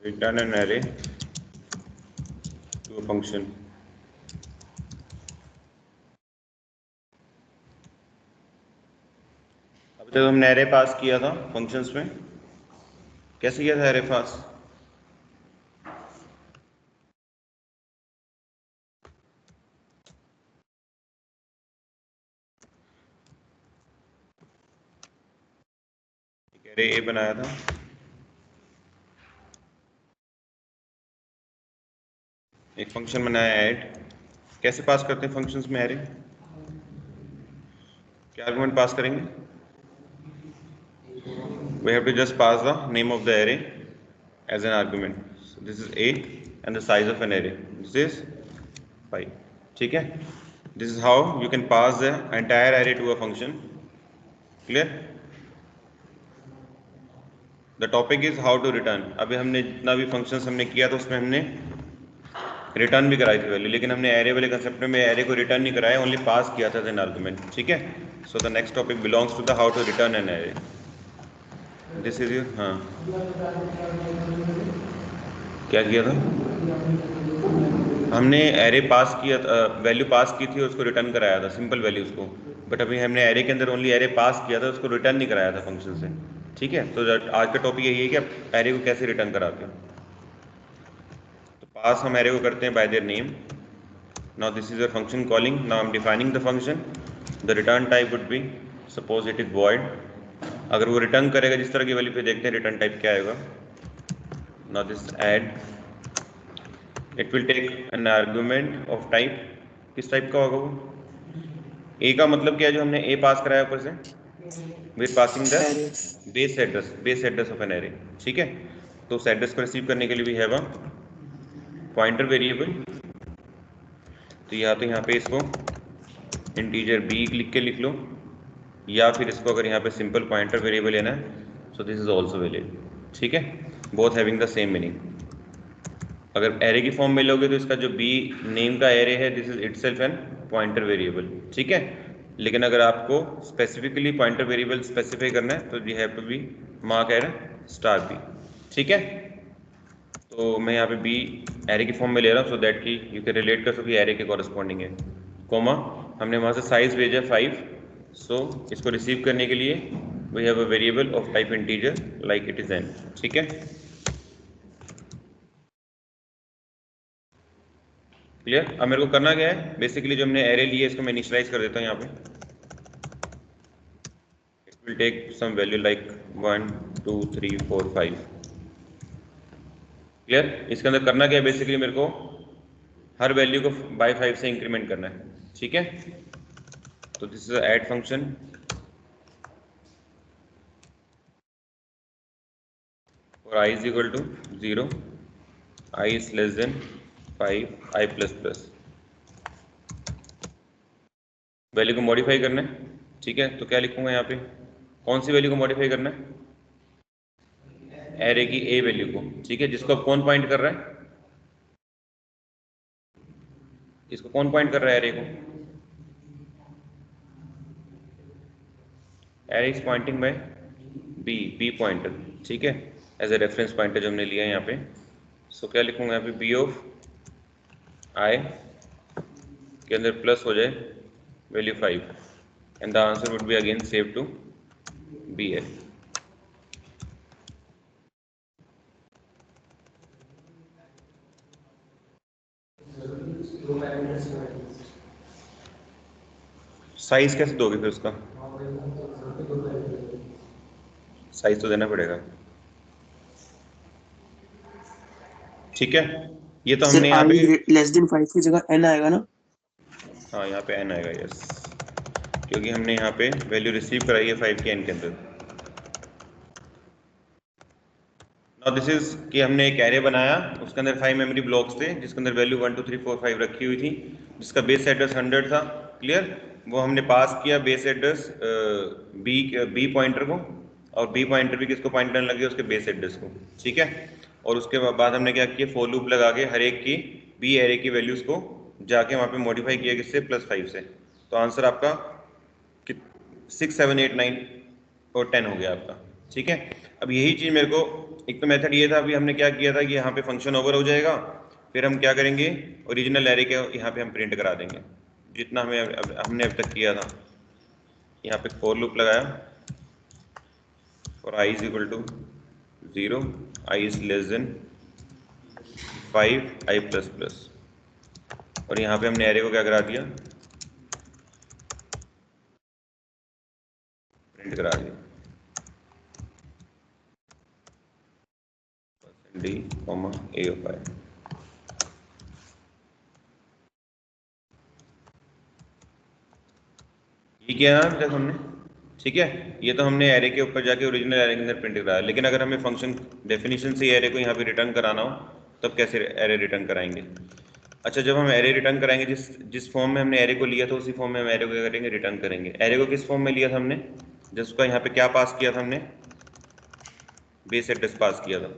return an array to a function. अब तक हमने array पास किया था functions में, कैसे किया था array पास? array A बनाया था, एक फंक्शन बनाया ऐड। कैसे पास करते हैं फंक्शंस में एरे? क्या आर्गुमेंट पास करेंगे? we have to just pass the name of the array as an argument. So this is A and the size of an array, this is 5. ठीक है, this is how you can pass the entire array to a function. Clear? The topic is how to return. अभी हमने जितना भी functions हमने किया था उसमें हमने रिटर्न भी कराई थी वैल्यू, लेकिन हमने एरे वाले कंसेप्ट में एरे को रिटर्न नहीं कराया, ओनली पास किया था एज एन आर्गुमेंट। ठीक है, so the next topic belongs to the how to return an array. This is your, हाँ क्या किया था हमने? एरे पास किया था, वैल्यू पास की थी और उसको रिटर्न कराया था, सिंपल वैल्यू उसको। बट अभी हमने एरे के अंदर ओनली एरे पास किया था, उसको रिटर्न नहीं कराया था फंक्शन से। ठीक है, तो आज का टॉपिक यही है कि आप एरे को कैसे रिटर्न कराते हो। तो पास हम एरे को करते हैं bye their name. Now this is a function calling. Now I'm defining the function. The return type would be, suppose it is void. अगर वो रिटर्न करेगा जिस तरह की वैल्यू पे, देखते हैं रिटर्न टाइप क्या आएगा। Now this add, it will take an argument of type, किस टाइप का होगा वो? A का मतलब क्या है, जो हमने A पास कराया ऊपर से, we are passing the base address of an array। ठीक है, तो उस एड्रेस को रिसीव करने के लिए we have a pointer variable। तो यहाँ पे इसको इंटीजर b लिख के लिख लो, या फिर इसको अगर यहाँ पे सिंपल पॉइंटर वेरिएबल लेना है, so this is also valid. ठीक है, both having the same meaning. अगर एरे की फॉर्म में लोगे तो इसका जो b नेम का एरे है, this is itself an pointer variable. ठीक है, लेकिन अगर आपको स्पेसिफिकली पॉइंटर वेरिएबल स्पेसिफाई करना है तो you have to be mark array star b। ठीक है, तो मैं यहाँ पे b एरे की फॉर्म में ले रहा हूँ, सो दैट कि यू कैन रिलेट कर सको एरे के कॉरेस्पॉन्डिंग है। कोमा हमने वहाँ से साइज भेजा 5, सो इसको रिसीव करने के लिए we have a variable of type integer like it is n। ठीक है, क्लियर? अब मेरे को करना क्या है, बेसिकली जो हमने एरे लिए इसको मैं इनिशियलाइज कर देता हूँ यहाँ पे। It will take some value like 1 2 3 4 5। Clear? इसके अंदर करना क्या है, बेसिकली मेरे को हर वैल्यू को बाय 5 से इंक्रीमेंट करना है। ठीक है, तो दिस इज ऐड फंक्शन। और i is equal to 0, i is less than 5, i plus plus। Value को मॉडिफाई करना है। ठीक है, तो क्या लिखूंगा यहाँ पे, कौन सी वैल्यू को मॉडिफाई करना है? एरे की ए वैल्यू को। ठीक है, जिसको अब कौन पॉइंट कर रहा है, इसको कौन पॉइंट कर रहा है एरे को? Array is pointing by b pointer. ठीक है, एज ए रेफरेंस पॉइंटर जो हमने लिया है यहाँ पे। सो क्या लिखूंगा यहाँ पे, बी ऑफ आई के अंदर प्लस हो जाए value 5 and the answer would be again save to b l. Size कैसे दोगे फिर उसका? साइज तो देना पड़ेगा। ठीक है, ये तो हमने यहाँ पे लेस देन 5 की जगह n आएगा ना? हाँ, यहाँ पे n आएगा, यस, क्योंकि हमने यहाँ पे वैल्यू रिसीव कराई है 5 के n के अंदर। नाउ दिस इज कि हमने एक एरे बनाया, उसके अंदर 5 मेमोरी ब्लॉक्स थे, जिसके अंदर वैल्यू 1 2 3 4 5 रखी हुई थी, जिसका बेस एड्रेस 100 था। क्लियर? वो हमने पास किया बेस एड्रेस बी पॉइंटर को, और बी पॉइंटर भी किसको पॉइंट करने लगे, उसके बेस एड्रेस को। ठीक है, और उसके बाद हमने क्या किया, फॉर लूप लगा के हर एक की बी एरे की वैल्यूज को जाके वहाँ पे मॉडिफाई किया, किससे, +5 से। तो आंसर आपका 6 7 8 9 और 10 हो गया आपका। ठीक है, अब यही चीज़ मेरे को एक तो मेथड ये था, अभी हमने क्या किया था कि यहाँ पे फंक्शन ओवर हो जाएगा, फिर हम क्या करेंगे, ओरिजिनल एरे के यहाँ पे हम प्रिंट करा देंगे जितना हमने अब तक किया था। यहाँ पे फॉर लूप लगाया for i is equal to 0, i is less than 5, i plus plus, और यहाँ पे हमने एरे को क्या करा दिया, प्रिंट करा दिया डी कॉमा ए ऑफ आई। ये किया ना अभी तक हमने, ठीक है। ये तो हमने एरे के ऊपर जाके ओरिजिनल एरे के अंदर प्रिंट कराया, लेकिन अगर हमें फंक्शन डेफिनेशन से एरे को यहाँ पे रिटर्न कराना हो तब कैसे एरे रिटर्न कराएंगे। अच्छा, जब हम एरे रिटर्न कराएंगे, जिस जिस फॉर्म में हमने एरे को लिया था उसी फॉर्म में हम एरे को क्या करेंगे, रिटर्न करेंगे। एरे को किस फॉर्म में लिया था हमने, जिसका यहाँ पे क्या पास किया था हमने, बेस एड्रेस पास किया था,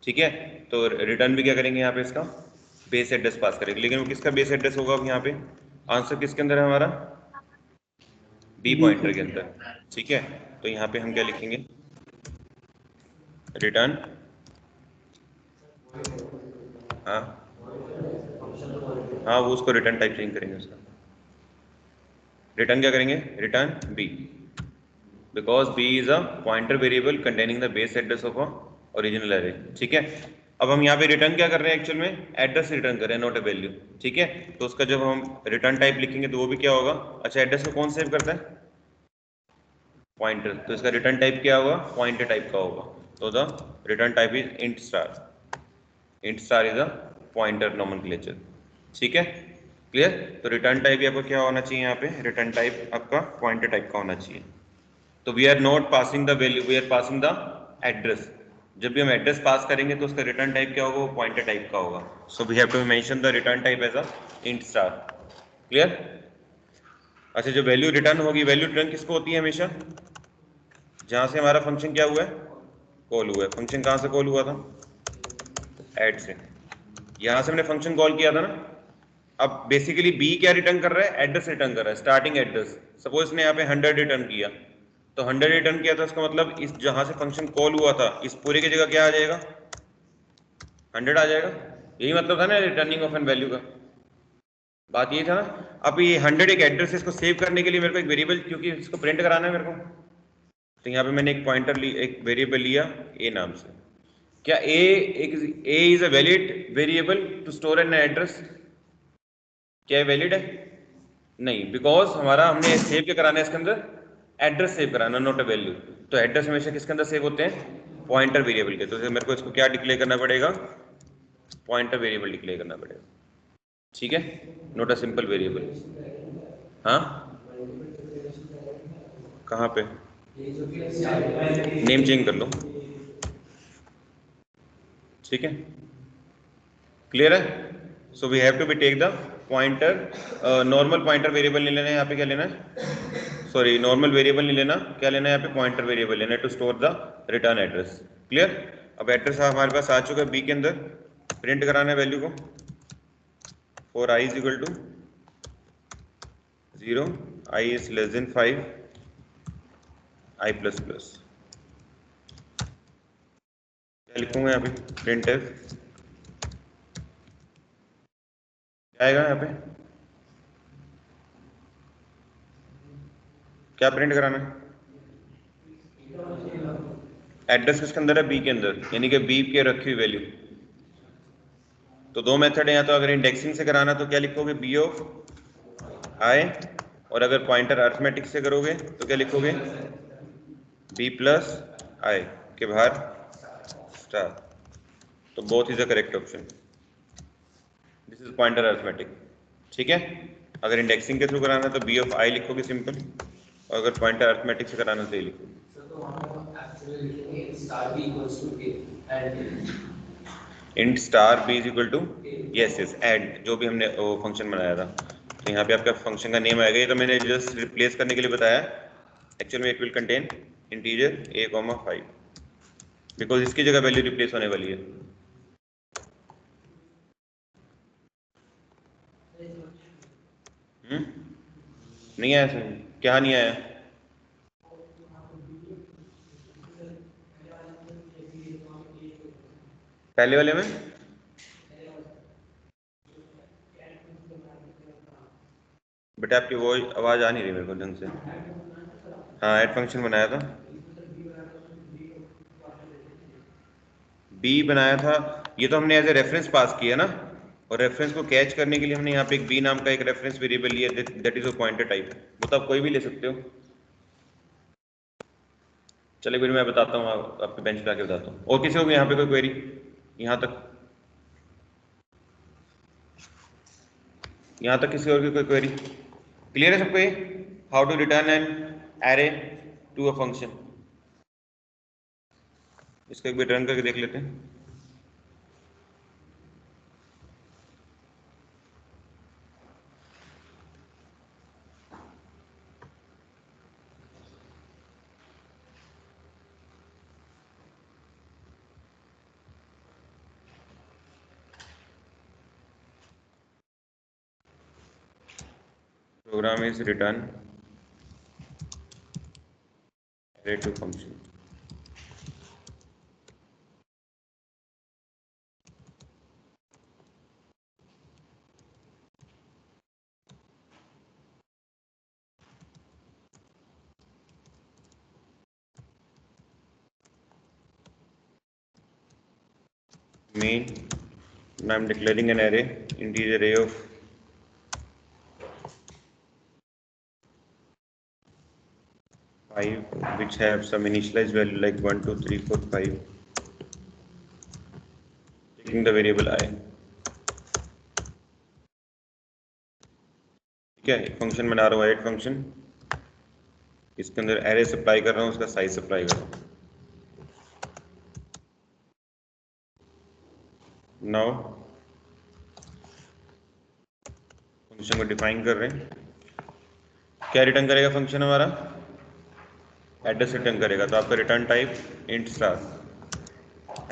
ठीक है। तो रिटर्न भी क्या करेंगे यहाँ पे, इसका बेस एड्रेस पास करेंगे, लेकिन वो किसका बेस एड्रेस होगा अब यहाँ पे, आंसर किसके अंदर है हमारा, बी बी पॉइंटर के अंदर, ठीक है। तो यहाँ पे हम क्या लिखेंगे, रिटर्न, हाँ हाँ, वो उसको रिटर्न टाइप चेंज करेंगे, उसका रिटर्न क्या करेंगे, return b, because b is a pointer variable containing the base address of a original array, ठीक है। अब हम यहाँ पे रिटर्न क्या कर रहे हैं, एक्चुअल में एड्रेस रिटर्न कर रहे हैं, नॉट अ वैल्यू, ठीक है। तो उसका जब हम रिटर्न टाइप लिखेंगे तो वो भी क्या होगा, अच्छा एड्रेस को कौन सेव करता है, पॉइंटर, तो इसका रिटर्न टाइप क्या होगा, पॉइंटर टाइप का होगा। तो the return type is int star, int star is a pointer nomenclature, ठीक है, क्लियर। तो रिटर्न टाइप आपका क्या होना चाहिए, यहाँ पे रिटर्न टाइप आपका पॉइंटर टाइप का होना चाहिए। तो we are not passing the value, we are passing the address. जब भी हम एड्रेस पास करेंगे तो उसका रिटर्न टाइप क्या होगा, वो पॉइंटर टाइप का होगा। So we have to mention the return type as a int star, clear. अच्छा, जो वैल्यू रिटर्न होगी, वैल्यू रिटर्न किसको होती है, हमेशा जहां से हमारा फंक्शन क्या हुआ है, कॉल हुआ है। फंक्शन कहां से कॉल हुआ था, ऐड से, यहां से हमने फंक्शन कॉल किया था ना। अब बेसिकली बी क्या रिटर्न कर रहा है, एड्रेस रिटर्न कर रहा है, स्टार्टिंग एड्रेस। सपोज इसने यहाँ पे 100 रिटर्न किया, तो 100 रिटर्न किया था, इसका मतलब इस जहां से फंक्शन कॉल हुआ था इस पूरे की जगह क्या आ जाएगा, 100 आ जाएगा। यही मतलब था ना रिटर्निंग ऑफ एन वैल्यू का, बात ये था ना। अब ये 100 एक एड्रेस है, इसको सेव करने के लिए मेरे को एक वेरिएबल, क्योंकि इसको प्रिंट कराना है मेरे को, तो यहाँ पे मैंने एक पॉइंटर ली, एक वेरिएबल लिया ए नाम से। क्या a is a valid variable to store an address, क्या वैलिड है, नहीं, बिकॉज हमारा हमने सेव क्या कराना है इसके अंदर, एड्रेस सेव कराना, नॉट अ वैल्यू। तो एड्रेस हमेशा किसके अंदर सेव होते हैं, पॉइंटर वेरिएबल के। तो मेरे को इसको क्या डिक्लेयर करना पड़ेगा, पॉइंटर वेरिएबल डिक्लेयर करना पड़ेगा, ठीक है, नॉट अ सिंपल वेरिएबल। हाँ, कहाँ पे, नेम चेंज कर लो, ठीक है, क्लियर है। So we have to be take the pointer, normal pointer variable नहीं लेना है, यहाँ पे क्या लेना है, सॉरी नॉर्मल वेरिएबल नहीं लेना, क्या लेना है यहाँ पे, पॉइंटर वेरिएबल लेना है to store the return address, clear. अब एड्रेस हमारे पास आ चुका है बी के अंदर, प्रिंट कराना है वैल्यू को, for i is equal to 0, i is less than 5, i plus plus, क्या लिखूंगा यहाँ पे, प्रिंट एफ, क्या आएगा यहाँ पे, क्या प्रिंट कराना है, एड्रेस किसके अंदर है, बी के अंदर, यानी कि बी के रखी हुई वैल्यू। तो दो मेथड है, या तो अगर इंडेक्सिंग से कराना तो क्या लिखोगे, बी ऑफ आई, और अगर पॉइंटर अर्थमेटिक से करोगे तो क्या लिखोगे, बी प्लस आई के बाहर स्टार। तो both is the correct option, this is pointer arithmetic, ठीक है। अगर इंडेक्सिंग के थ्रू कराना है तो बी ऑफ आई लिखोगे सिंपल, और अगर पॉइंटर अर्थमेटिक से कराना तो ये लिखोगे। Int star b is equal to, yes yes, add, जो भी हमने वो फंक्शन बनाया था। तो यहाँ पे आपका फंक्शन का नेम आएगा, ये तो मैंने जस्ट रिप्लेस करने के लिए बताया, एक्चुअल में it will contain integer a comma 5, because इसकी जगह वैल्यू रिप्लेस होने वाली है। नहीं आया सर, क्या नहीं आया, पहले वाले में बेटा आपकी वो आवाज आ नहीं रही मेरे को ढंग से। हाँ ऐड फंक्शन बनाया था, बी बनाया था, ये तो हमने एज ए रेफरेंस पास किया ना, और रेफरेंस को कैच करने के लिए हमने यहाँ पे एक बी नाम का एक रेफरेंस वेरिएबल लिया, that is a pointer type. वो तो आप कोई भी ले सकते हो। चलिए फिर मैं बताता हूँ, आपके बेंच पे आके बताता हूँ। और किसी को भी यहाँ पे कोई क्वेरी यहाँ तक, यहाँ तक किसी और की कोई क्वेरी क्लियर है सबको? ये how to return an array to a function, इसको एक बार रन करके देख लेते हैं। Program is return array to function. main, now I'm declaring an array, integer array of 5 which have some initialized value like 1 2 3 4 5, taking the variable I। ठीक है, एक फंक्शन बना रहा हूँ ऐड फंक्शन, इसके अंदर एरे सप्लाई कर रहा हूँ, उसका साइज सप्लाई कर रहा हूँ। नाउ फंक्शन को डिफाइन कर रहे हैं, क्या रिटर्न करेगा फंक्शन हमारा? एड्रेस रिटर्न करेगा, तो आपका return type int star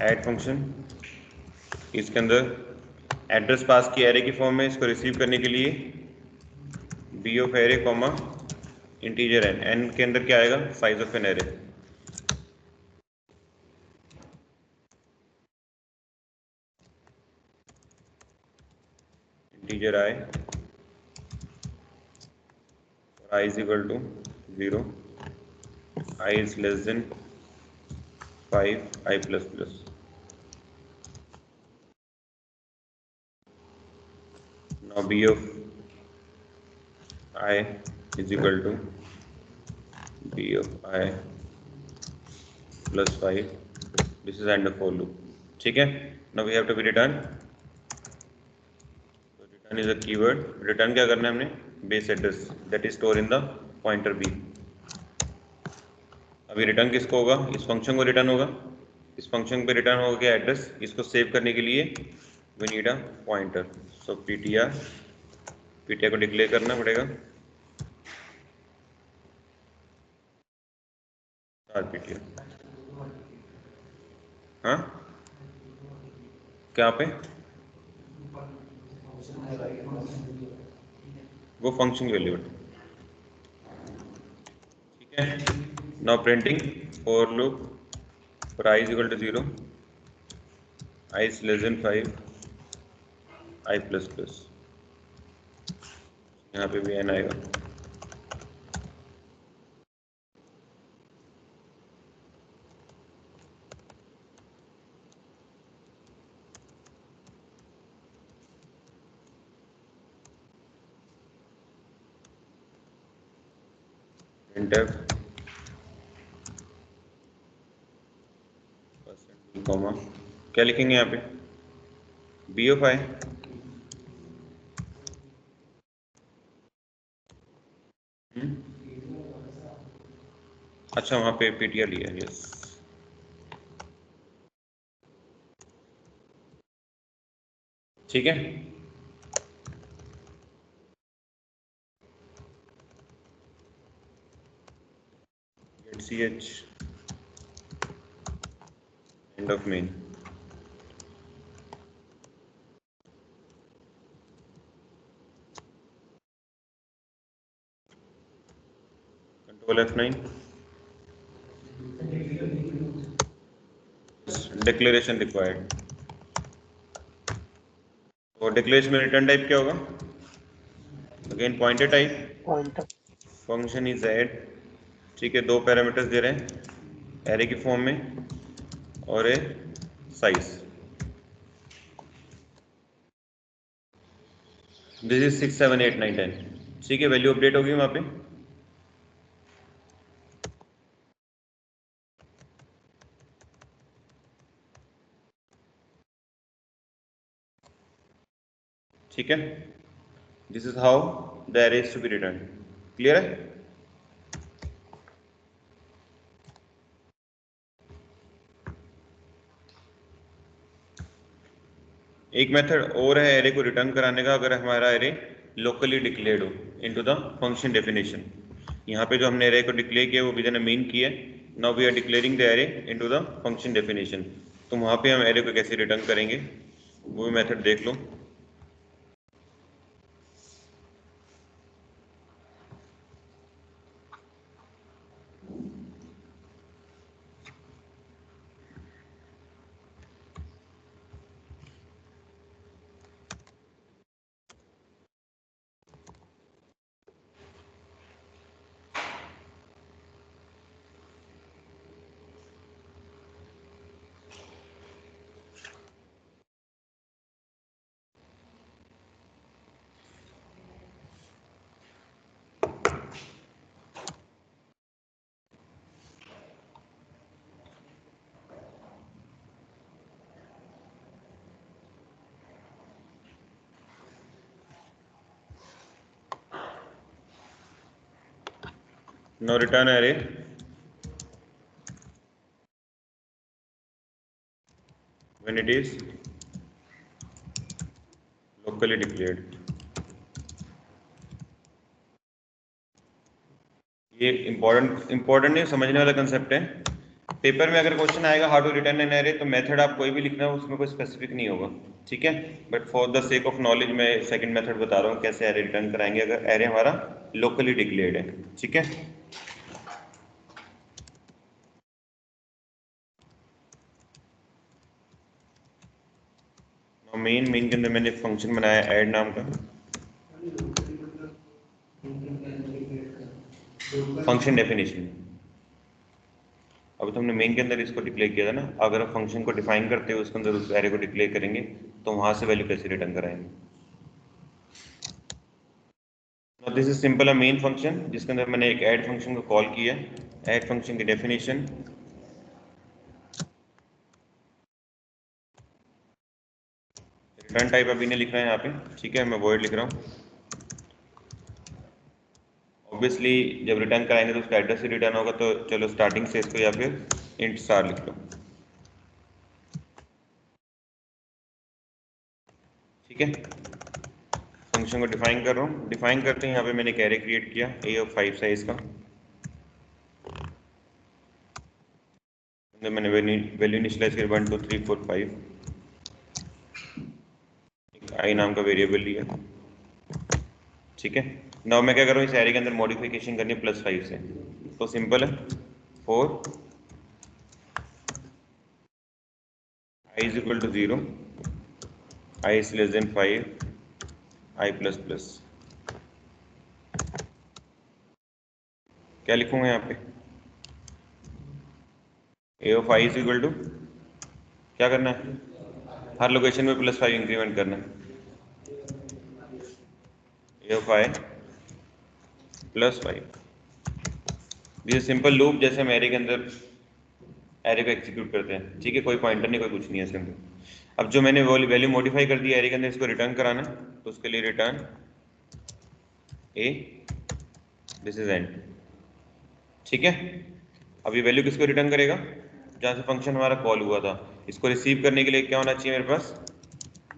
add function, इसके अंदर एड्रेस पास की एरे की फॉर्म में, इसको रिसीव करने के लिए b of array comma integer n, n के अंदर क्या आएगा? Size of an array. Integer i, i is equal to 0, i is less than 5, i plus plus. Now b of i is equal to b of i plus 5, this is end of for loop. ठीक है, now we have to be return, return is a keyword, return क्या करना है हमने? Base address that is store in the pointer b. अभी return किसको होगा? इस फंक्शन को रिटर्न होगा, इस फंक्शन पे रिटर्न हो गया एड्रेस, इसको सेव करने के लिए we need a pointer, so ptr, ptr को डिक्लेयर करना पड़ेगा ptr। हाँ क्या पे? वो फंक्शन की वैल्यू। ठीक है, now printing for loop for i is equal to 0, i is less than 5, i plus plus, यहाँ पे भी n आएगा। printf कॉमा, क्या लिखेंगे यहाँ पे? बी ऑफ आई, अच्छा वहाँ पे ptr लिया, यस। ठीक है, get ch end of main, control F9, declaration required, और डिक्लेरेशन में रिटर्न टाइप क्या होगा? Again pointer type, pointer. Function is add, ठीक है, 2 पैरामीटर्स दे रहे हैं एरे की फॉर्म में और ए साइज। दिस इज 6 7 8 9 10, ठीक है, वैल्यू अपडेट होगी वहां पे। ठीक है, this is how the array is to be return. Clear है? एक मेथड और है एरे को रिटर्न कराने का, अगर हमारा एरे लोकली डिक्लेयर्ड हो इनटू द फंक्शन डेफिनेशन। यहाँ पे जो हमने एरे को डिक्लेयर किया वो विद इन मीन की है। Now we are declaring the array into the function definition. तो वहाँ पे हम एरे को कैसे रिटर्न करेंगे वो भी मेथड देख लो। Now return array when it is locally declared। ये इंपॉर्टेंट नहीं, समझने वाला कंसेप्ट है। पेपर में अगर क्वेश्चन आएगा how to return an array, तो मेथड आप कोई भी लिखना है उसमें कोई स्पेसिफिक नहीं होगा, ठीक है। But for the sake of knowledge मैं सेकंड मेथड बता रहा हूँ कैसे एरे रिटर्न कराएंगे अगर एरे हमारा लोकली डिक्लेयर्ड है, ठीक है। मेन के अंदर मैंने फंक्शन बनाया ऐड नाम का, फंक्शन डेफिनेशन। अब तो हमने मेन के अंदर इसको डिक्लेयर किया था ना, अगर हम फंक्शन को डिफाइन करते हुए उसके अंदर उस एरे को डिक्लेयर करेंगे तो वहां से वैल्यू कैसे रिटर्न कराएंगे। This is simple a main function जिसके अंदर मैंने एक ऐड फंक्शन को कॉल किया। ऐड फंक्शन की डेफिनेशन, रिटर्न टाइप अभी नहीं लिख रहा है यहाँ पे, ठीक है, मैं वॉइड लिख रहा हूँ। ऑब्वियसली जब रिटर्न कराएंगे तो उसका एड्रेस ही रिटर्न होगा, तो चलो स्टार्टिंग से इसको या फिर इंट स्टार लिख लो, ठीक है। फंक्शन को डिफाइन कर रहा हूँ, डिफाइन करते हैं यहाँ पे मैंने एक एरे क्रिएट किया ए ऑफ 5 साइज का। मैंने वैल्यू इनिशियलाइज कर 1 2 3 4 5, आई नाम का वेरिएबल लिया, ठीक है। नाउ मैं क्या कर रहा हूँ, इस एरे के अंदर मॉडिफिकेशन करनी है +5 से, तो सिंपल है 4 i is equal to 0, i is less than 5, i plus plus. क्या लिखूंगा यहाँ पे, a of i is equal to, क्या करना है, हर लोकेशन में +5 इंक्रीमेंट करना है, ए ऑफ i +5। ये सिंपल लूप जैसे हम एरे के अंदर एरे को एग्जीक्यूट करते हैं, ठीक है, कोई पॉइंटर नहीं कोई कुछ नहीं है इसके अंदर। अब जो मैंने वो वैल्यू मॉडिफाई कर दी एरे के अंदर, इसको रिटर्न कराना है, तो उसके लिए return A, this is and, ठीक है। अब ये वैल्यू किसको रिटर्न करेगा, जहाँ से फंक्शन हमारा कॉल हुआ था। इसको रिसीव करने के लिए क्या होना चाहिए मेरे पास,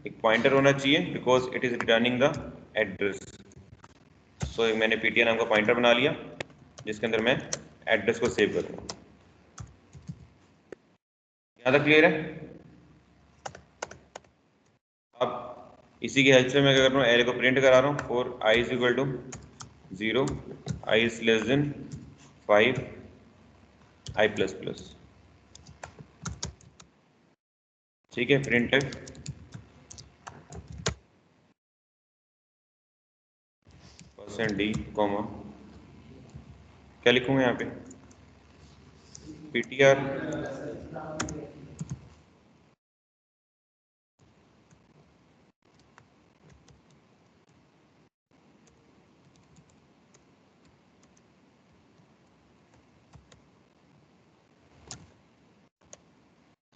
एक पॉइंटर होना चाहिए, because it is returning the address. So मैंने पीटीआर नाम का पॉइंटर बना लिया जिसके अंदर मैं एड्रेस को सेव करूँगा। यहाँ तक क्लियर है? अब इसी की हेल्प से मैं क्या कर रहा हूँ, एरे को प्रिंट करा रहा हूँ, for i is equal to 0, i is less than 5, i plus plus, ठीक है। प्रिंट है डी कॉमा क्या लिखूंगा यहाँ पे पीटीआर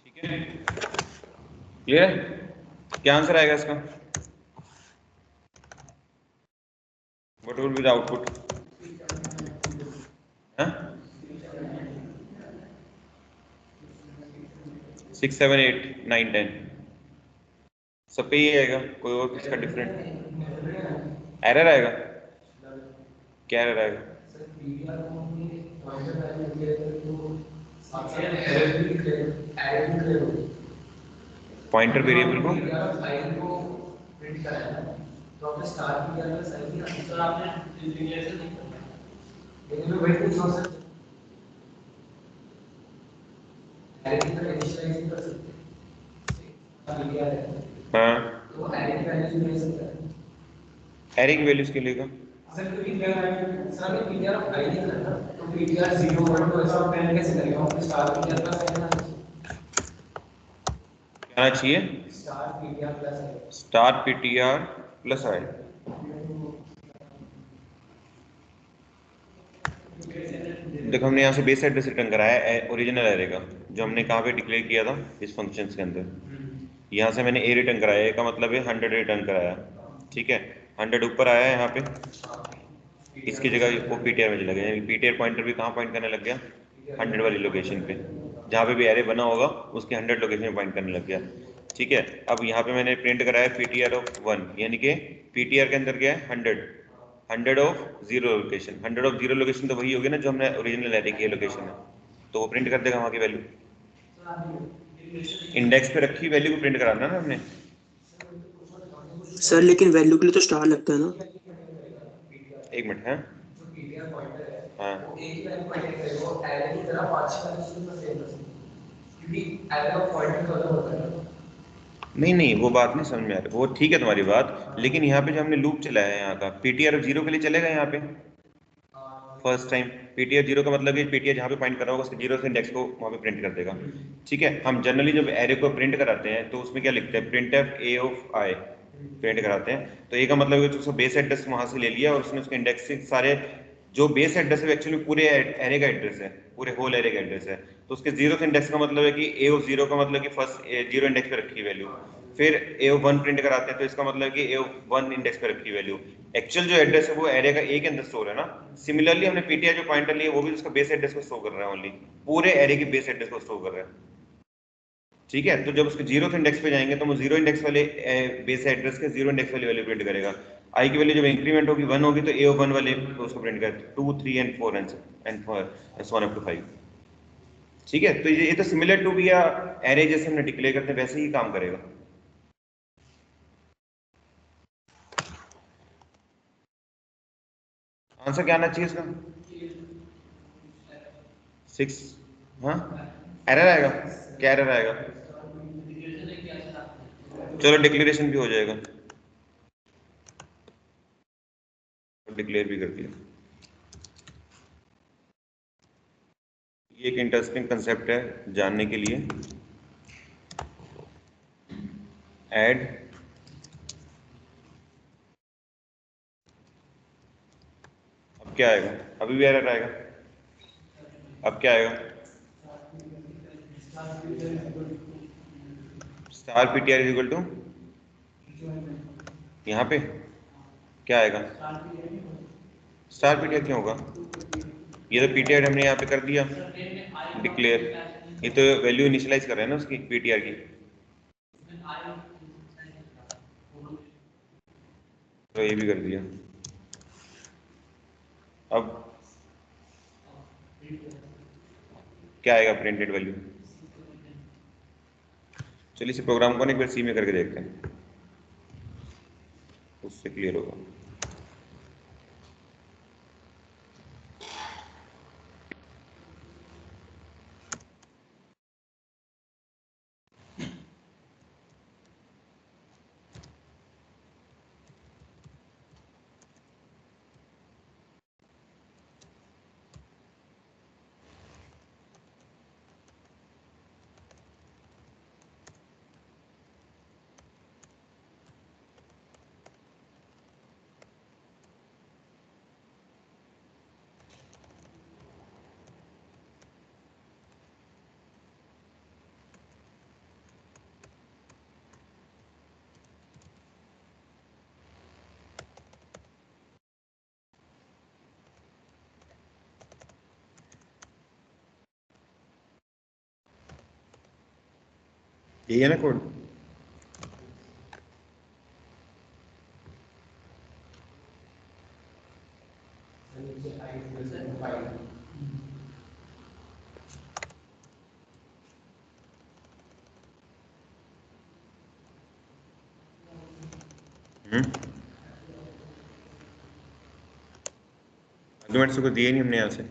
ठीक है क्लियर क्या आंसर आएगा इसका what will be the output 6 7 8 9 10 सब पे ही आएगा कोई और किसका डिफरेंट एरर आएगा क्या एरर आएगा पॉइंटर वेरिएबल को हाँ एरे की वैल्यूज के लिए का क्या आना चाहिए स्टार पीटीआर प्लस आई देखो हमने यहाँ से बेस एड्रेस रिटर्न कराया है ओरिजिनल एरे का जो हमने कहाँ पे डिक्लेयर किया था इस फंक्शन के अंदर यहाँ से मैंने ए रिटर्न कराया है का मतलब है 100 रिटर्न कराया ठीक है 100 ऊपर आया है यहाँ पे इसकी जगह वो पीटीआर में चला गया यानी पीटीआर पॉइंटर भी कहाँ पॉइंट करने लग गया 100 वाली लोकेशन पे जहाँ पे भी एरे बना होगा उसके 100 लोकेशन में पॉइंट करने लग गया ठीक है अब यहाँ पे मैंने प्रिंट कराया पीटीआर ऑफ 1 यानी कि पीटीआर के अंदर क्या है 100 ऑफ 0 लोकेशन 100 ऑफ 0 लोकेशन तो वही होगी ना जो हमने ओरिजिनल एरे की लोकेशन है तो वो प्रिंट कर देगा वहाँ की वैल्यू इंडेक्स पे रखी वैल्यू को प्रिंट कराना ना हमने सर लेकिन वैल्यू के लिए तो स्टार लगता है ना एक मिनट है हाँ नहीं नहीं वो बात नहीं समझ में आ रही वो ठीक है तुम्हारी बात लेकिन यहाँ पे जो हमने लूप चलाया है यहाँ का पीटीआर 0 के लिए चलेगा यहाँ पे फर्स्ट टाइम पीटीआर 0 का मतलब है पीटीआर जहाँ पे पॉइंट कर रहा होगा उसके 0 से इंडेक्स को वहाँ पे प्रिंट कर देगा ठीक है हम जनरली जब एरे को प्रिंट कराते हैं तो उसमें क्या लिखते हैं print F A of I print कराते हैं तो ए का मतलब है कि उसका बेस एड्रेस वहां से ले लिया और उसने उसके इंडेक्स से सारे जो बेस एड्रेस है एक्चुअली पूरे एरे का एड्रेस है पूरे होल एरे का एड्रेस है तो उसके 0 इंडेक्स का मतलब है कि ए ऑफ 0 का मतलब कि फर्स्ट 0 इंडेक्स पे रखी वैल्यू फिर ए ऑफ 1 प्रिंट कराते हैं तो इसका मतलब कि ए ऑफ 1 इंडेक्स पे रखी वैल्यू एक्चुअल जो एड्रेस है वो एरे का ए के अंदर स्टोर है ना सिमिलरली हमने पीटीआर जो पॉइंटर लिया वो भी उसका बेस एड्रेस को स्टोर कर रहा है ओनली पूरे एरे के बेस एड्रेस को स्टोर कर रहा है ठीक है तो जब उसके 0 इंडेक्स पे जाएंगे तो वो 0 इंडेक्स वाले बेस एड्रेस के 0 इंडेक्स वाली वैल्यू प्रिंट करेगा आई की वैल्यू जब इंक्रीमेंट होगी 1 होगी तो ए ऑफ 1 वाले उसको प्रिंट करेगा 2 3 एंड 4 एंड 4 अप टू 5 ठीक है तो ये तो सिमिलर टू भी या एरे जैसे हमने डिक्लेयर करते हैं वैसे ही काम करेगा आंसर क्या आना चाहिए इसका 6 हाँ एरर आएगा क्या एरर आएगा चलो डिक्लेरेशन भी हो जाएगा डिक्लेयर भी कर दिया ये एक इंटरेस्टिंग कंसेप्ट है जानने के लिए ऐड अब क्या आएगा अभी भी एरर आएगा अब क्या आएगा star PTR is equal to यहाँ पे क्या आएगा स्टार पीटीआर क्यों होगा ये तो पीटीआर हमने यहाँ पे कर दिया डिक्लेयर ये तो वैल्यू इनिशियलाइज कर रहे हैं ना उसकी पीटीआर की तो ये भी कर दिया अब क्या आएगा प्रिंटेड वैल्यू चलिए इस प्रोग्राम को ना एक बार सी में करके देखते हैं उससे क्लियर होगा यही है ना कोड? आर्गुमेंट्स को दिए नहीं हमने यहाँ से।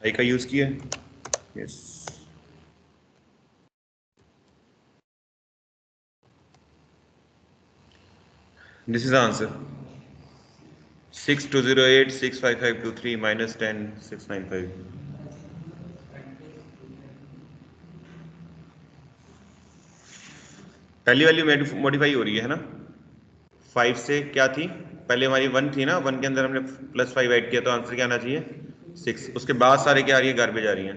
आई का यूज किया? Yes. This is answer 6208 65523 minus 10 695। पहली वाली मॉडिफाई हो रही है ना? 5 से क्या थी पहले? हमारी 1 थी ना, 1 के अंदर हमने +5 ऐड किया तो आंसर क्या आना चाहिए? 6। उसके बाद सारे क्या आ रही है? गार्बेज आ रही है।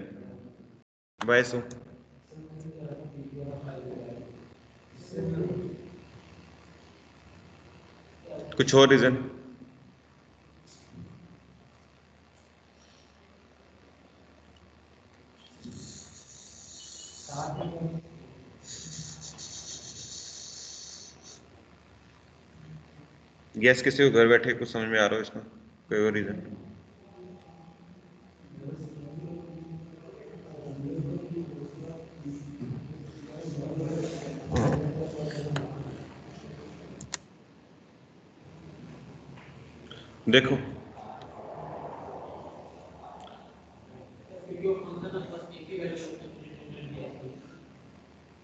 वैसे कुछ और रीजन? गैस किसी को घर बैठे कुछ समझ में आ रहा हो इसमें? कोई और रीजन? देखो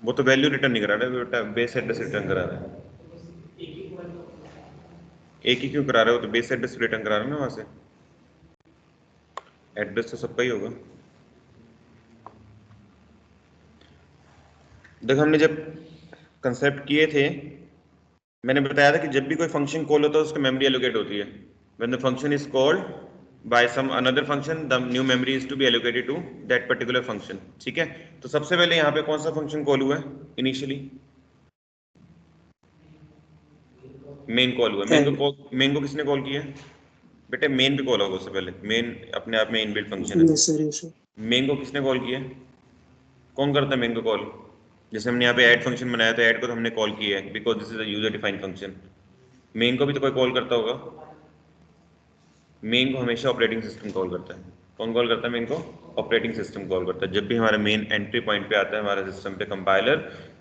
वो तो वैल्यू रिटर्न नहीं करा रहा है बेटा, बेस एड्रेस रिटर्न करा रहा है। एक ही क्यों करा रहे हो? तो बेस एड्रेस रिटर्न करा रहा है ना वहां से। एड्रेस तो सबका ही होगा। देखो हमने जब कंसेप्ट किए थे मैंने बताया था कि जब भी कोई फंक्शन कॉल होता है उसको मेमोरी एलोकेट होती है। When the function is called by some another function the new memory is to be allocated to that particular function. ठीक है, तो सबसे पहले यहाँ पे कौन सा फंक्शन कॉल हुआ है इनिशियली? मेन कॉल हुआ। ऐड। मेन को किसने कॉल किया? बेटे मेन पे कॉल होगा उससे पहले। मेन अपने आप में इनबिल्ट फंक्शन है। Yes sir, yes sir. Main को किसने कॉल किया? कौन करता है मेन को कॉल? जैसे हमने यहाँ पे ऐड फंक्शन बनाया तो ऐड को तो हमने कॉल किया है because this is a user defined function. Main को भी तो कोई कॉल करता होगा। मेन को हमेशा ऑपरेटिंग सिस्टम कॉल करता है। कौन कॉल करता है मेन को? ऑपरेटिंग सिस्टम कॉल करता है। जब भी हमारा मेन एंट्री पॉइंट पे आता है हमारे सिस्टम पे कंपाइलर,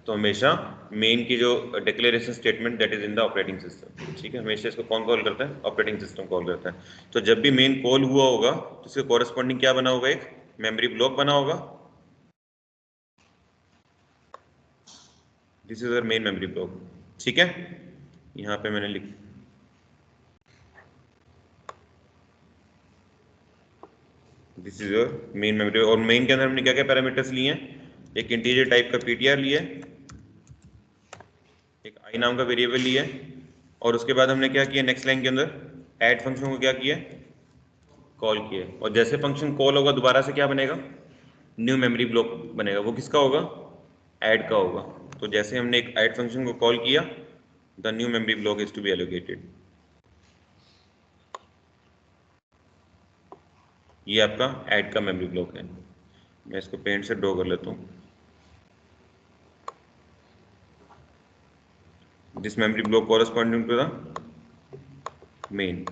तो हमेशा मेन की जो declaration statement that is in the operating system. ठीक है, हमेशा इसको कौन कॉल करता है? ऑपरेटिंग सिस्टम कॉल करता है। तो जब भी मेन कॉल हुआ होगा तो इसके कॉरेस्पॉन्डिंग क्या बना होगा? एक मेमोरी ब्लॉक बना होगा। This is our main memory block. ठीक है, यहाँ पे मैंने लिख this is your main memory. और मेन के अंदर हमने क्या क्या पैरामीटर्स लिए हैं? एक इंटीजर टाइप का पीटीआर लिया, एक आई नाम का वेरिएबल लिया, और उसके बाद हमने क्या किया नेक्स्ट लाइन के अंदर? ऐड फंक्शन को क्या किया? कॉल किया। और जैसे फंक्शन कॉल होगा दोबारा से क्या बनेगा? न्यू मेमोरी ब्लॉक बनेगा। वो किसका होगा? ऐड का होगा। तो जैसे हमने एक ऐड फंक्शन को कॉल किया the new memory block is to be allocated. ये आपका ऐड का मेमोरी ब्लॉक है। मैं इसको पेंट से ड्रॉ कर लेता हूँ। This memory block corresponding to the main.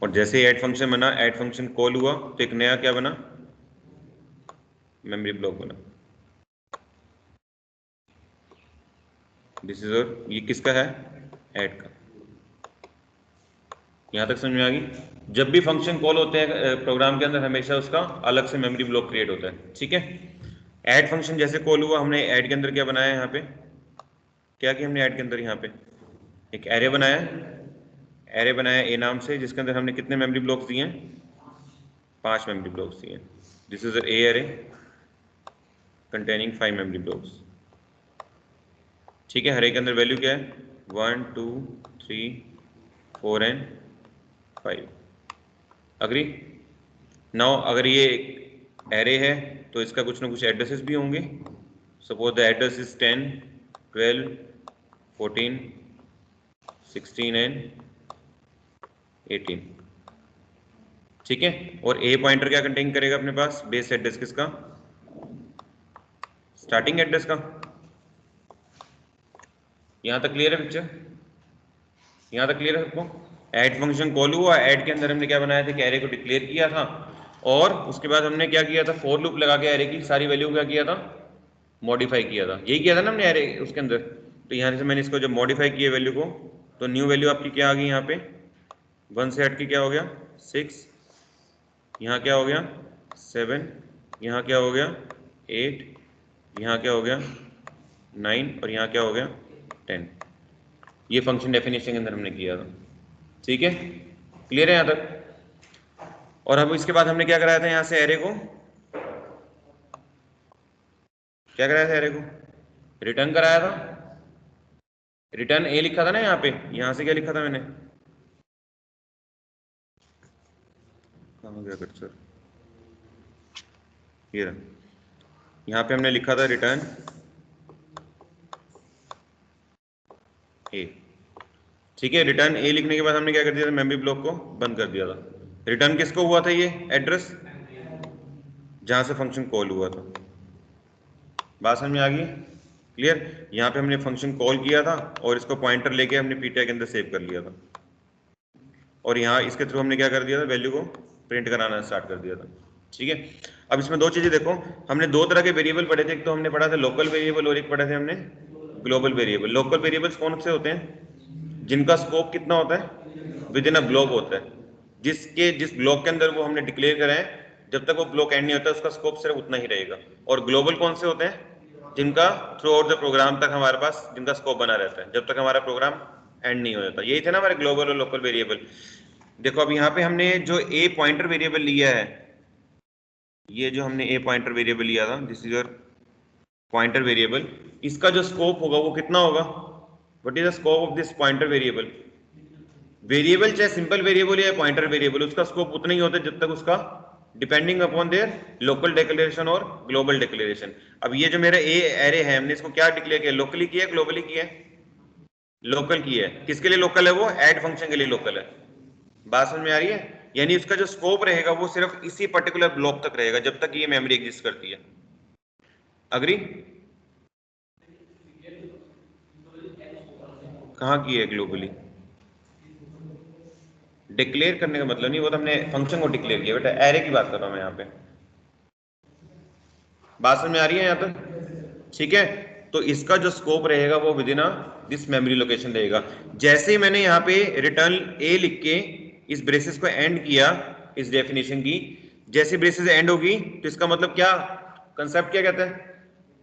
और जैसे ऐड फंक्शन बना, ऐड फंक्शन कॉल हुआ तो एक नया क्या बना? मेमोरी ब्लॉक बना। दिस इज और ये किसका है? ऐड का। यहां तक समझ में आ गई? जब भी फंक्शन कॉल होते हैं प्रोग्राम के अंदर हमेशा उसका अलग से मेमोरी ब्लॉक क्रिएट होता है। ठीक है, ऐड फंक्शन जैसे कॉल हुआ हमने ऐड के अंदर क्या बनाया? यहाँ पे क्या किया हमने ऐड के अंदर? यहाँ पे एक एरे बनाया एरे बनाया ए नाम से, जिसके अंदर हमने कितने मेमोरी ब्लॉक्स दिए हैं? 5 मेमोरी ब्लॉक्स दिए। This is a array containing 5 memory blocks. ठीक है, हर एक के अंदर वैल्यू क्या है? 1 2 3 4 एंड 5। अग्री? नाउ अगर ये एरे है तो इसका कुछ ना कुछ एड्रेसेस भी होंगे। Suppose the address is 10 12 14 16 and 18। ठीक है, और ए पॉइंटर क्या कंटेन करेगा अपने पास? बेस एड्रेस किसका? स्टार्टिंग एड्रेस का। यहां तक क्लियर है पिक्चर? यहां तक क्लियर है सबको? ऐड फंक्शन कॉल हुआ, ऐड के अंदर हमने क्या बनाया था कि एरे को डिक्लेयर किया था, और उसके बाद हमने क्या किया था? फॉर लूप लगा के एरे की सारी वैल्यू क्या किया था? मॉडिफाई किया था। यही किया था ना हमने एरे उसके अंदर। तो यहाँ से मैंने इसको जब मॉडिफाई किया वैल्यू को, तो न्यू वैल्यू आपकी क्या आ गई? यहाँ पे 1 से हट के क्या हो गया? 6। यहाँ क्या हो गया? 7। यहाँ क्या हो गया? 8। यहाँ क्या हो गया? 9। और यहाँ क्या हो गया? 10। ये फंक्शन डेफिनेशन के अंदर हमने किया था। ठीक है, क्लियर है यहाँ तक? और अब इसके बाद हमने क्या कराया था? यहाँ से एरे को क्या कराया था? एरे को रिटर्न कराया था। रिटर्न ए लिखा था ना यहाँ पे। यहाँ से क्या लिखा था मैंने? कहाँ हो गया कर्सर? ये रहा। यहाँ पे हमने लिखा था रिटर्न ए। ठीक है, रिटर्न ए लिखने के बाद हमने क्या कर दिया था? मेमोरी ब्लॉक को बंद कर दिया था। रिटर्न किसको हुआ था? ये एड्रेस जहां से फंक्शन कॉल हुआ था। बात समझ में आ गई? क्लियर? यहाँ पे हमने फंक्शन कॉल किया था और इसको पॉइंटर लेके हमने पीटीआई के अंदर सेव कर लिया था, और यहाँ इसके थ्रू हमने क्या कर दिया था? वैल्यू को प्रिंट कराना स्टार्ट कर दिया था। ठीक है, अब इसमें दो चीजें देखो। हमने दो तरह के वेरिएबल पढ़े थे। एक तो हमने पढ़ा था लोकल वेरिएबल, और एक पढ़े थे हमने ग्लोबल वेरिएबल। लोकल वेरिएबल्स कौन से होते हैं? जिनका स्कोप कितना होता है? विद इन अ ब्लॉक होता है। जिस ब्लॉक के अंदर वो हमने डिक्लेयर करा है, जब तक वो ब्लॉक एंड नहीं होता उसका स्कोप सिर्फ उतना ही रहेगा। और ग्लोबल कौन से होते हैं? जिनका थ्रू आउट द प्रोग्राम तक हमारे पास जिनका स्कोप बना रहता है, जब तक हमारा प्रोग्राम एंड नहीं हो जाता। यही थे ना हमारे ग्लोबल और लोकल वेरिएबल। देखो अब यहाँ पे हमने जो ए पॉइंटर वेरिएबल लिया है, ये जो हमने ए पॉइंटर वेरिएबल लिया था, this is your pointer variable, इसका जो स्कोप होगा वो कितना होगा? What is the scope of this pointer variable? Variable चाहे सिंपल वेरिएबल या पॉइंटर वेरिएबल, उसका स्कोप उतना ही होता है जब तक उसका depending upon their local declaration और ग्लोबल डिक्लेरेशन। अब ये जो मेरा ए एरे है, हमने इसको क्या डिक्लेयर किया? लोकली किया, ग्लोबली किया? लोकल किया है। किसके लिए लोकल है? वो ऐड फंक्शन के लिए लोकल है। बात समझ में आ रही है? यानी उसका जो स्कोप रहेगा वो सिर्फ इसी पर्टिकुलर ब्लॉक तक रहेगा जब तक ये मेमोरी एग्जिस्ट करती है। अग्री? कहाँ की है ग्लोबली? डिक्लेयर करने का मतलब नहीं, वो तो हमने फंक्शन को डिक्लेयर किया बेटा। एरे की बात कर रहा हूं मैं यहाँ पे। बात समझ में आ रही है यहाँ तक? ठीक है, तो इसका जो स्कोप रहेगा वो with in this memory location रहेगा। जैसे ही मैंने यहाँ पे रिटर्न ए लिख के इस ब्रेसेस को एंड किया, इस डेफिनेशन की, जैसे ब्रेसेस एंड होगी तो इसका मतलब क्या? कंसेप्ट क्या कहता है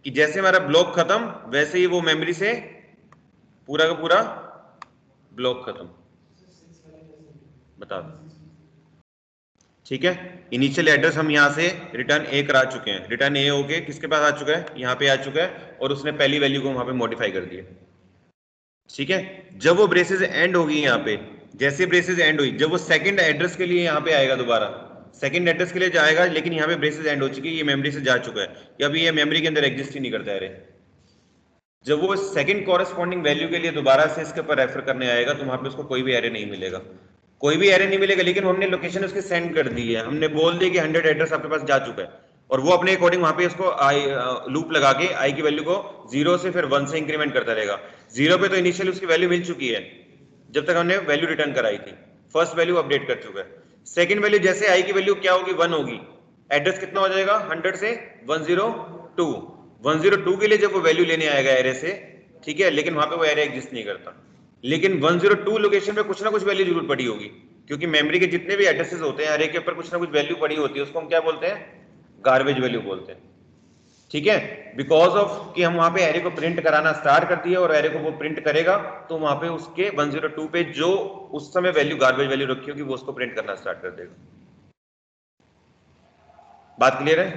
कि जैसे हमारा ब्लॉक खत्म वैसे ही वो मेमोरी से पूरा का पूरा ब्लॉक खत्म। बता दो। ठीक है, इनिशियल एड्रेस हम यहाँ से रिटर्न ए करा चुके हैं। रिटर्न ए होके किसके पास आ चुका है? यहाँ पे आ चुका है, और उसने पहली वैल्यू को वहां पे मॉडिफाई कर दिया। ठीक है, जब वो ब्रेसेस एंड होगी यहाँ पे, जैसे ब्रेसेस एंड हुई, जब वो सेकंड एड्रेस के लिए यहाँ पे आएगा, दोबारा सेकंड एड्रेस के लिए जाएगा, लेकिन यहाँ पे ब्रेसेस एंड हो चुकी है, ये मेमोरी से जा चुका है, या अभी ये मेमोरी के अंदर एग्जिस्ट ही नहीं करता है। जब वो सेकंड कॉरेस्पॉन्डिंग वैल्यू के लिए दोबारा से इसके ऊपर रेफर करने आएगा तो वहां पे उसको कोई भी एरे नहीं मिलेगा। कोई भी एरे नहीं मिलेगा, लेकिन हमने लोकेशन उसके सेंड कर दी है। हमने बोल दिया कि 100 एड्रेस आपके पास जा चुका है, और वो अपने अकॉर्डिंग वहां पे इसको आई लूप लगा के आई की वैल्यू को 0 से फिर 1 से इंक्रीमेंट करता रहेगा। 0 पे तो इनिशियल उसकी वैल्यू मिल चुकी है जब तक हमने वैल्यू रिटर्न कराई थी। फर्स्ट वैल्यू अपडेट कर चुका है। सेकंड वैल्यू जैसे आई की वैल्यू क्या होगी? 1 होगी। एड्रेस कितना हो जाएगा? 100 से 102। 102 के लिए जब वो वैल्यू लेने आएगा एरे से, ठीक है, लेकिन वहां पे वो एरे एग्जिस्ट नहीं करता, लेकिन 102 लोकेशन पे कुछ ना कुछ वैल्यू जरूर पड़ी होगी, क्योंकि मेमोरी के जितने भी एड्रेसेस होते हैं, एरे के ऊपर कुछ ना कुछ वैल्यू पड़ी होती है। उसको हम क्या बोलते हैं? गार्बेज वैल्यू बोलते हैं। ठीक है, बिकॉज ऑफ कि हम वहां पे एरे को प्रिंट कराना स्टार्ट कर दिया और एरे को वो प्रिंट करेगा तो वहां पे उसके 102 पे जो उस समय वैल्यू गार्बेज वैल्यू रखी होगी वो उसको प्रिंट करना स्टार्ट कर देगा। बात क्लियर है?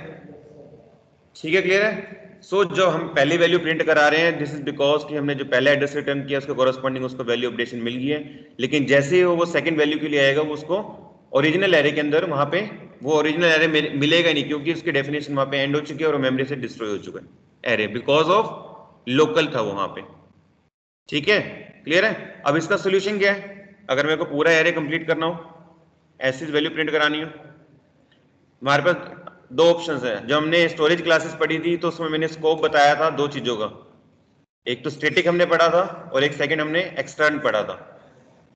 ठीक है, क्लियर है? सो जो हम पहली वैल्यू प्रिंट करा रहे हैं दिस इज बिकॉज कि हमने जो पहला एड्रेस रिटर्न किया उसके कॉरेस्पॉन्डिंग उसको वैल्यू अपडेशन मिल गई है, लेकिन जैसे ही वो सेकंड वैल्यू के लिए आएगा वो उसको ओरिजिनल एरे के अंदर वहां पे वो ओरिजिनल एरे मिलेगा नहीं, क्योंकि उसकी डेफिनेशन वहां पे एंड हो चुकी है और मेमोरी से डिस्ट्रॉय हो चुका है एरे, बिकॉज ऑफ लोकल था वहां पे। ठीक है, क्लियर है? अब इसका सोल्यूशन क्या है? अगर मेरे को पूरा एरे कंप्लीट करना हो, ऐसी वैल्यू प्रिंट करानी हो, हमारे पास दो ऑप्शंस हैं। जब हमने स्टोरेज क्लासेस पढ़ी थी तो उसमें मैंने स्कोप बताया था दो चीजों का, एक तो स्टैटिक हमने पढ़ा था और एक सेकंड हमने एक्सटर्न पढ़ा था।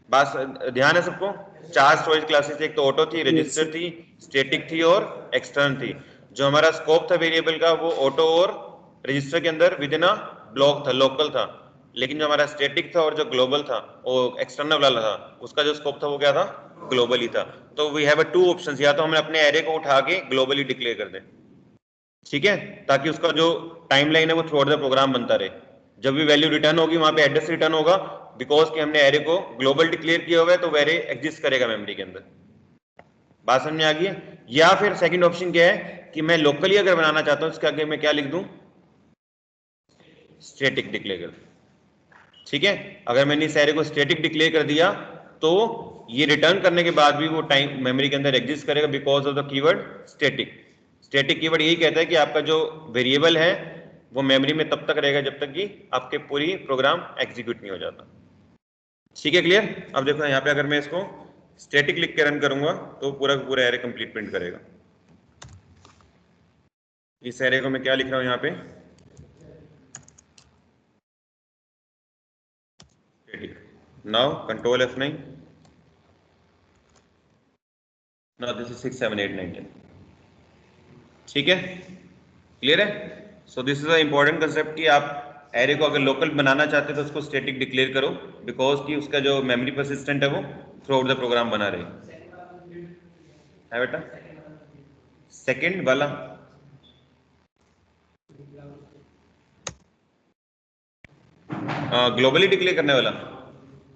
बस ध्यान है सबको? चार स्टोरेज क्लासेस, एक तो ऑटो थी, यस रजिस्टर सर। थी, स्टैटिक थी और एक्सटर्न थी। जो हमारा स्कोप था वेरिएबल का वो ऑटो और रजिस्टर के अंदर विद इन अ ब्लॉक था, लोकल था, लेकिन जो हमारा स्टैटिक था और जो ग्लोबल था वो एक्सटर्नल वाला था, उसका जो स्कोप था वो क्या था? ग्लोबली था। तो वी हैव टू ऑप्शंस, या तो हम अपने एरे को उठा के ग्लोबली डिक्लेयर कर दें, ठीक है, ताकि उसका जो टाइमलाइन है वो थ्रू आउट द प्रोग्राम बनता रहे। जब भी वैल्यू रिटर्न होगी वहां पे एड्रेस रिटर्न होगा, बिकॉज कि हमने एरे को ग्लोबल डिक्लेयर किया हुआ है तो एरे एग्जिस्ट करेगा मेमोरी के अंदर। बात समझ में आ गई है? या फिर सेकंड ऑप्शन क्या है कि मैं लोकली अगर बनाना चाहता हूं इसके आगे मैं क्या लिख दूं? स्टैटिक डिक्लेयर कर दूं। ठीक है, अगर मैंने इस एरे को स्टैटिक डिक्लेयर कर दिया तो ये रिटर्न करने के बाद भी वो टाइम मेमोरी के अंदर एग्जिस्ट करेगा because of the keyword static. Static keyword यही कहता है कि आपका जो वेरिएबल है वो मेमोरी में तब तक रहेगा जब तक कि आपके पूरी प्रोग्राम एग्जीक्यूट नहीं हो जाता। ठीक है, क्लियर? अब देखो यहाँ पे अगर मैं इसको स्टैटिक लिख के रन करूंगा तो पूरा का पूरा एरे कंप्लीट प्रिंट करेगा। इस एरे को मैं क्या लिख रहा हूं यहाँ पे? Static. Now control F9। Now this is 6 7 8 9 10। ठीक है, क्लियर है? So this is a important concept कि आप एरे को अगर लोकल बनाना चाहते हो तो उसको स्टैटिक डिक्लेयर करो, बिकॉज कि उसका जो मेमोरी परसिस्टेंट है वो थ्रू आउट द प्रोग्राम बना रहे। है बेटा? सेकंड वाला ग्लोबली डिक्लेयर करने वाला,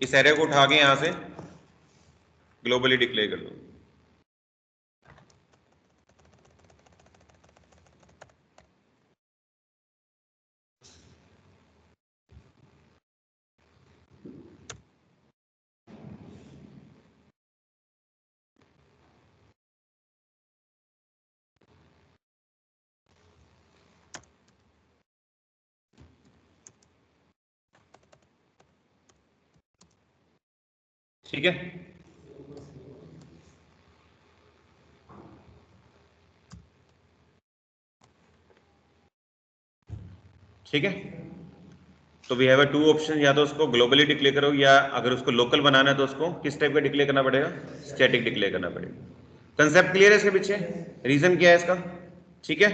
इस एरे को उठा के यहां से ग्लोबली डिक्लेयर कर दो। ठीक है, ठीक है, तो वी हैव टू ऑप्शन, या तो उसको ग्लोबली डिक्लेयर करो या अगर उसको लोकल बनाना है तो उसको किस टाइप का डिक्लेयर करना पड़ेगा? स्टैटिक डिक्लेयर करना पड़ेगा। कंसेप्ट क्लियर है इसके पीछे? रीजन क्या है इसका? ठीक है,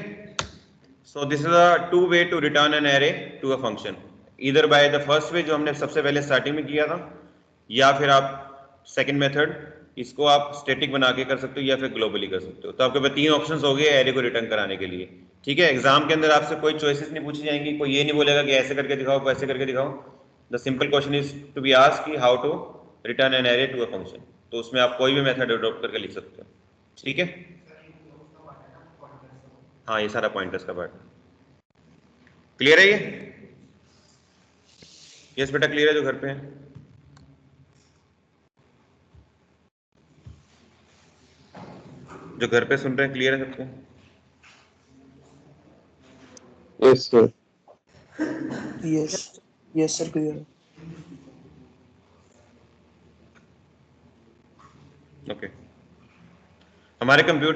so this is a two way to return an array to a function, इधर बाय द फर्स्ट वे जो हमने सबसे पहले स्टार्टिंग में किया था, या फिर आप सेकंड मेथड इसको आप स्टैटिक बना के कर सकते हो या फिर ग्लोबली कर सकते हो। तो आपके पास तीन ऑप्शंस हो गए एरे को रिटर्न कराने के लिए। ठीक है, एग्जाम के अंदर आपसे कोई चॉइसेस नहीं पूछी जाएंगी, कोई ये नहीं बोलेगा कि ऐसे करके दिखाओ वैसे करके दिखाओ। The simple question is to be asked कि how to return an array to a function, तो उसमें आप कोई भी मेथड अडॉप्ट करके लिख सकते हो। ठीक है, हाँ ये सारा पॉइंटर्स का पार्ट। क्लियर है ये? यस बेटा, क्लियर है जो घर पे है? जो घर पे सुन रहे हैं क्लियर है सबको? Yes sir. Yes yes sir, clear है। ओके, हमारे कंप्यूटर